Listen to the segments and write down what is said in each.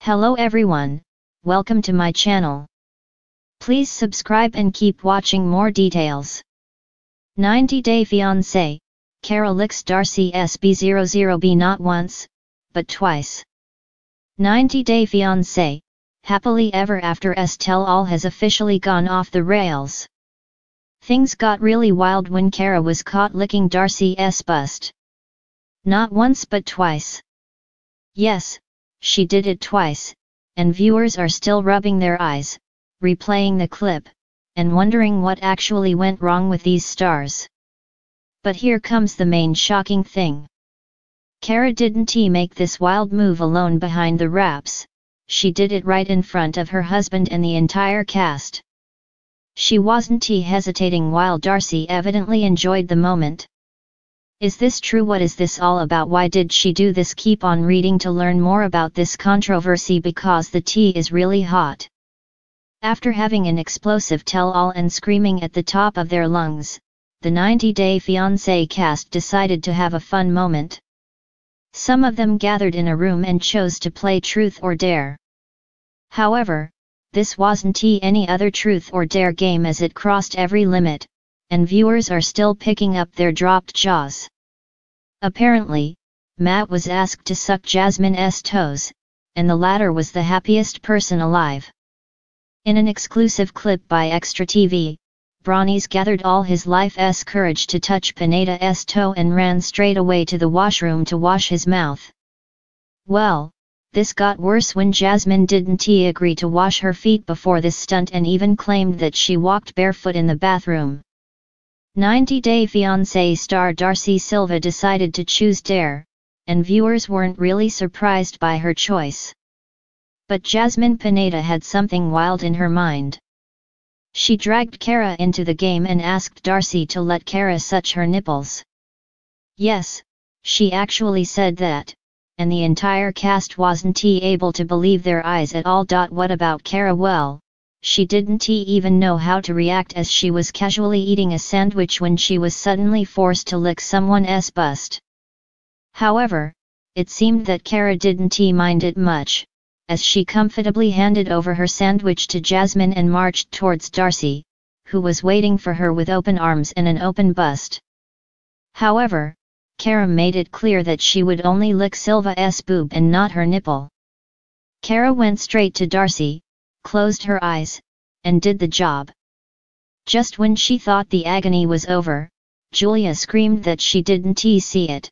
Hello everyone, welcome to my channel. Please subscribe and keep watching more details. 90 Day Fiancé, Kara licks Darcey SB00B not once, but twice. 90 Day Fiancé, Happily Ever After's tell-all has officially gone off the rails. Things got really wild when Kara was caught licking Darcey's bust. Not once but twice. Yes, she did it twice, and viewers are still rubbing their eyes, replaying the clip, and wondering what actually went wrong with these stars. But here comes the main shocking thing. Kara didn't make this wild move alone behind the wraps, she did it right in front of her husband and the entire cast. She wasn't hesitating while Darcey evidently enjoyed the moment. Is this true? What is this all about? Why did she do this? Keep on reading to learn more about this controversy because the tea is really hot. After having an explosive tell-all and screaming at the top of their lungs, the 90 Day Fiancé cast decided to have a fun moment. Some of them gathered in a room and chose to play Truth or Dare. However, this wasn't any other Truth or Dare game as it crossed every limit, and viewers are still picking up their dropped jaws. Apparently, Matt was asked to suck Jasmine's toes, and the latter was the happiest person alive. In an exclusive clip by Extra TV, Bronny's gathered all his life's courage to touch Pineda's toe and ran straight away to the washroom to wash his mouth. Well, this got worse when Jasmine didn't agree to wash her feet before this stunt and even claimed that she walked barefoot in the bathroom. 90 Day Fiancé star Darcey Silva decided to choose Dare, and viewers weren't really surprised by her choice. But Jasmine Pineda had something wild in her mind. She dragged Kara into the game and asked Darcey to let Kara suck her nipples. Yes, she actually said that, and the entire cast wasn't able to believe their eyes at all. What about Kara? Well, she didn't even know how to react as she was casually eating a sandwich when she was suddenly forced to lick someone's bust. However, it seemed that Kara didn't mind it much, as she comfortably handed over her sandwich to Jasmine and marched towards Darcey, who was waiting for her with open arms and an open bust. However, Kara made it clear that she would only lick Silva's boob and not her nipple. Kara went straight to Darcey, closed her eyes, and did the job. Just when she thought the agony was over, Julia screamed that she didn't see it.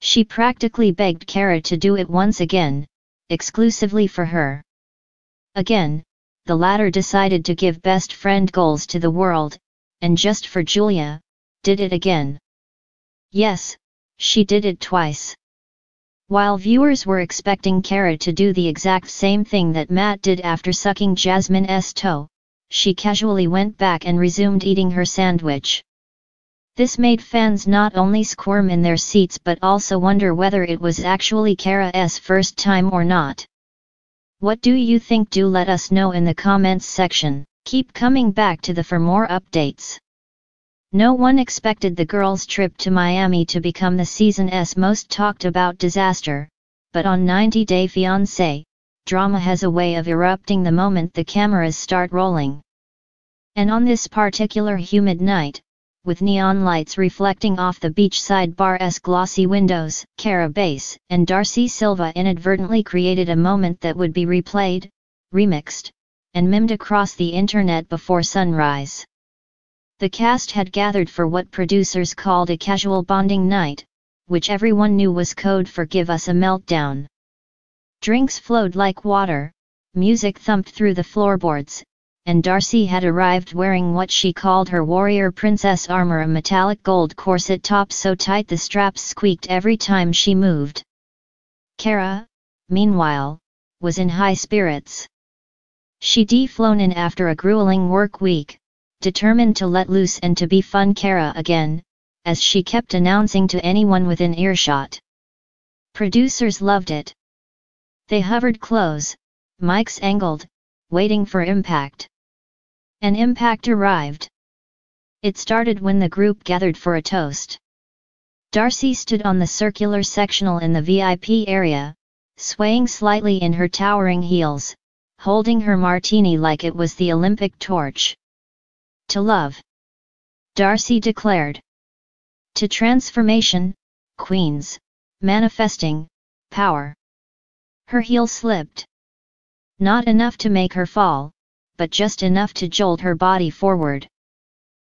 She practically begged Kara to do it once again, exclusively for her. Again, the latter decided to give best friend goals to the world, and just for Julia, did it again. Yes, she did it twice. While viewers were expecting Kara to do the exact same thing that Matt did after sucking Jasmine's toe, she casually went back and resumed eating her sandwich. This made fans not only squirm in their seats but also wonder whether it was actually Kara's first time or not. What do you think? Do let us know in the comments section. Keep coming back to for more updates. No one expected the girls' trip to Miami to become the season's most talked about disaster, but on 90 Day Fiancé, drama has a way of erupting the moment the cameras start rolling. And on this particular humid night, with neon lights reflecting off the beachside bar's glossy windows, Kara Bass and Darcey Silva inadvertently created a moment that would be replayed, remixed, and memed across the internet before sunrise. The cast had gathered for what producers called a casual bonding night, which everyone knew was code for give us a meltdown. Drinks flowed like water, music thumped through the floorboards, and Darcey had arrived wearing what she called her warrior princess armor, a metallic gold corset top so tight the straps squeaked every time she moved. Kara, meanwhile, was in high spirits. She'd flown in after a grueling work week, determined to let loose and to be fun Kara again, as she kept announcing to anyone within earshot. Producers loved it. They hovered close, mics angled, waiting for impact. And impact arrived. It started when the group gathered for a toast. Darcey stood on the circular sectional in the VIP area, swaying slightly in her towering heels, holding her martini like it was the Olympic torch. To love, Darcey declared. To transformation, queens, manifesting, power. Her heel slipped. Not enough to make her fall, but just enough to jolt her body forward.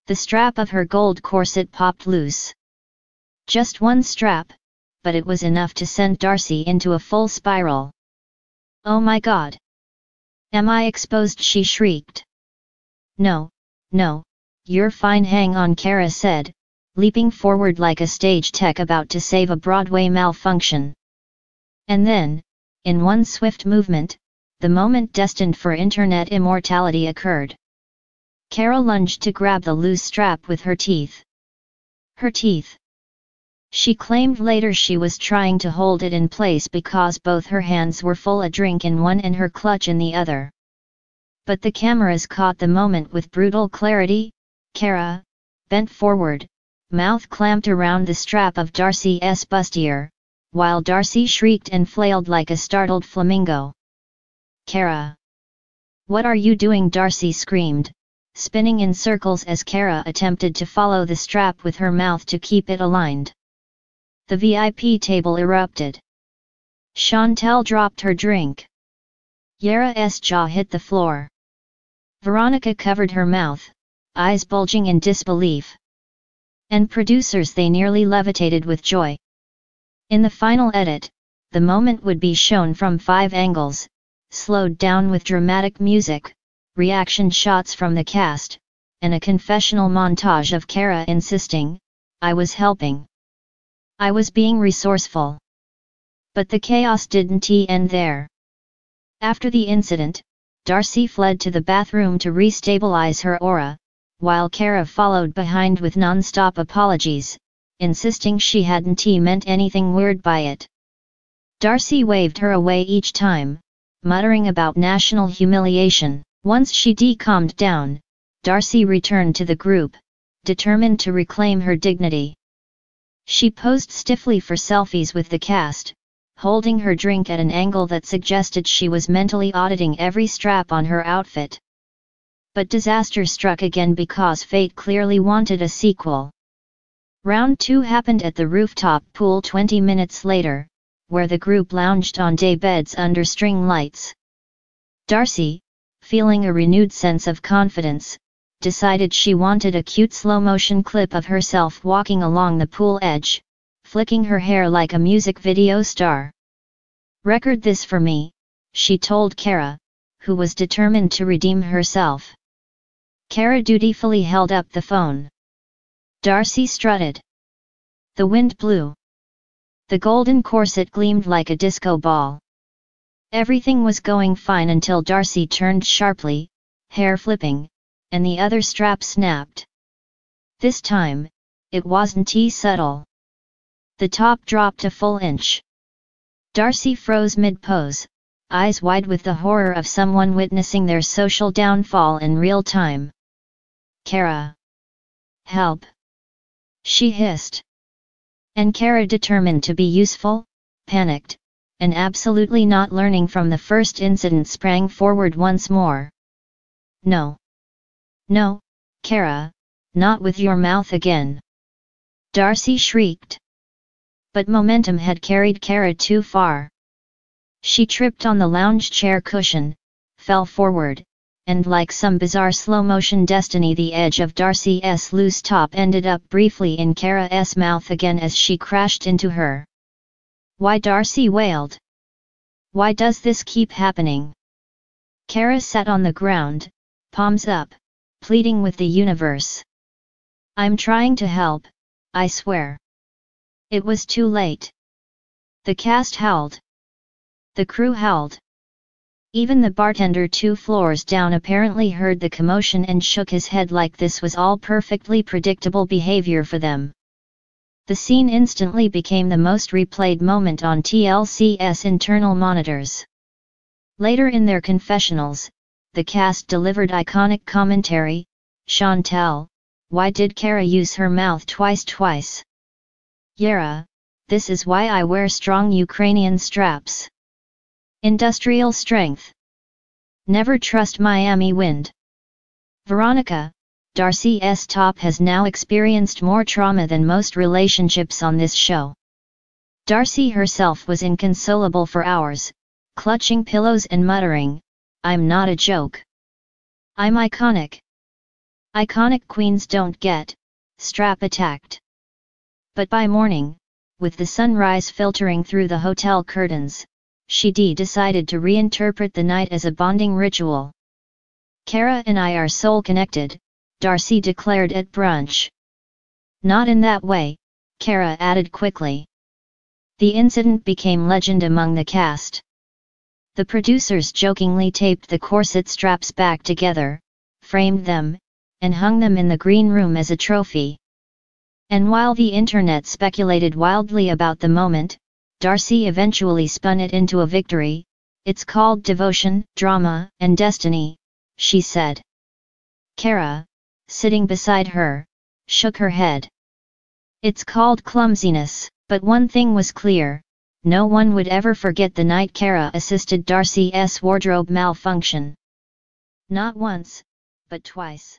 The strap of her gold corset popped loose. Just one strap, but it was enough to send Darcey into a full spiral. Oh my God! Am I exposed? She shrieked. No, no, you're fine, hang on, Kara said, leaping forward like a stage tech about to save a Broadway malfunction. And then, in one swift movement, the moment destined for internet immortality occurred. Kara lunged to grab the loose strap with her teeth. Her teeth. She claimed later she was trying to hold it in place because both her hands were full, a drink in one and her clutch in the other. But the cameras caught the moment with brutal clarity. Kara, bent forward, mouth clamped around the strap of Darcey's bustier, while Darcey shrieked and flailed like a startled flamingo. Kara! What are you doing? Darcey screamed, spinning in circles as Kara attempted to follow the strap with her mouth to keep it aligned. The VIP table erupted. Chantel dropped her drink. Yara's jaw hit the floor. Veronica covered her mouth, eyes bulging in disbelief. And producers, they nearly levitated with joy. In the final edit, the moment would be shown from 5 angles, slowed down with dramatic music, reaction shots from the cast, and a confessional montage of Kara insisting, "I was helping. I was being resourceful." But the chaos didn't end there. After the incident, Darcey fled to the bathroom to restabilize her aura, while Kara followed behind with non-stop apologies, insisting she hadn't meant anything weird by it. Darcey waved her away each time, muttering about national humiliation. Once she calmed down, Darcey returned to the group, determined to reclaim her dignity. She posed stiffly for selfies with the cast, holding her drink at an angle that suggested she was mentally auditing every strap on her outfit. But disaster struck again because fate clearly wanted a sequel. Round 2 happened at the rooftop pool 20 minutes later, where the group lounged on day beds under string lights. Darcey, feeling a renewed sense of confidence, decided she wanted a cute slow-motion clip of herself walking along the pool edge, flicking her hair like a music video star. "Record this for me," she told Kara, who was determined to redeem herself. Kara dutifully held up the phone. Darcey strutted. The wind blew. The golden corset gleamed like a disco ball. Everything was going fine until Darcey turned sharply, hair flipping, and the other strap snapped. This time, it wasn't subtle. The top dropped a full inch. Darcey froze mid-pose, eyes wide with the horror of someone witnessing their social downfall in real time. "Kara! Help!" she hissed. And Kara, determined to be useful, panicked, and absolutely not learning from the first incident, sprang forward once more. "No! No, Kara, not with your mouth again!" Darcey shrieked. But momentum had carried Kara too far. She tripped on the lounge chair cushion, fell forward, and like some bizarre slow-motion destiny, the edge of Darcey's loose top ended up briefly in Kara's mouth again as she crashed into her. "Why?" Darcey wailed. "Why does this keep happening?" Kara sat on the ground, palms up, pleading with the universe. "I'm trying to help, I swear." It was too late. The cast howled. The crew howled. Even the bartender 2 floors down apparently heard the commotion and shook his head like this was all perfectly predictable behavior for them. The scene instantly became the most replayed moment on TLC's internal monitors. Later in their confessionals, the cast delivered iconic commentary. "Chantel, why did Kara use her mouth twice? Yara, this is why I wear strong Ukrainian straps." Industrial strength. Never trust Miami wind. Veronica, Darcey's top has now experienced more trauma than most relationships on this show. Darcey herself was inconsolable for hours, clutching pillows and muttering, "I'm not a joke. I'm iconic. Iconic queens don't get strap attacked." But by morning, with the sunrise filtering through the hotel curtains, she decided to reinterpret the night as a bonding ritual. "Cara and I are soul connected," Darcey declared at brunch. "Not in that way," Cara added quickly. The incident became legend among the cast. The producers jokingly taped the corset straps back together, framed them, and hung them in the green room as a trophy. And while the internet speculated wildly about the moment, Darcey eventually spun it into a victory. "It's called devotion, drama, and destiny," she said. Cara, sitting beside her, shook her head. "It's called clumsiness," but one thing was clear, no one would ever forget the night Cara assisted Darcey's wardrobe malfunction. Not once, but twice.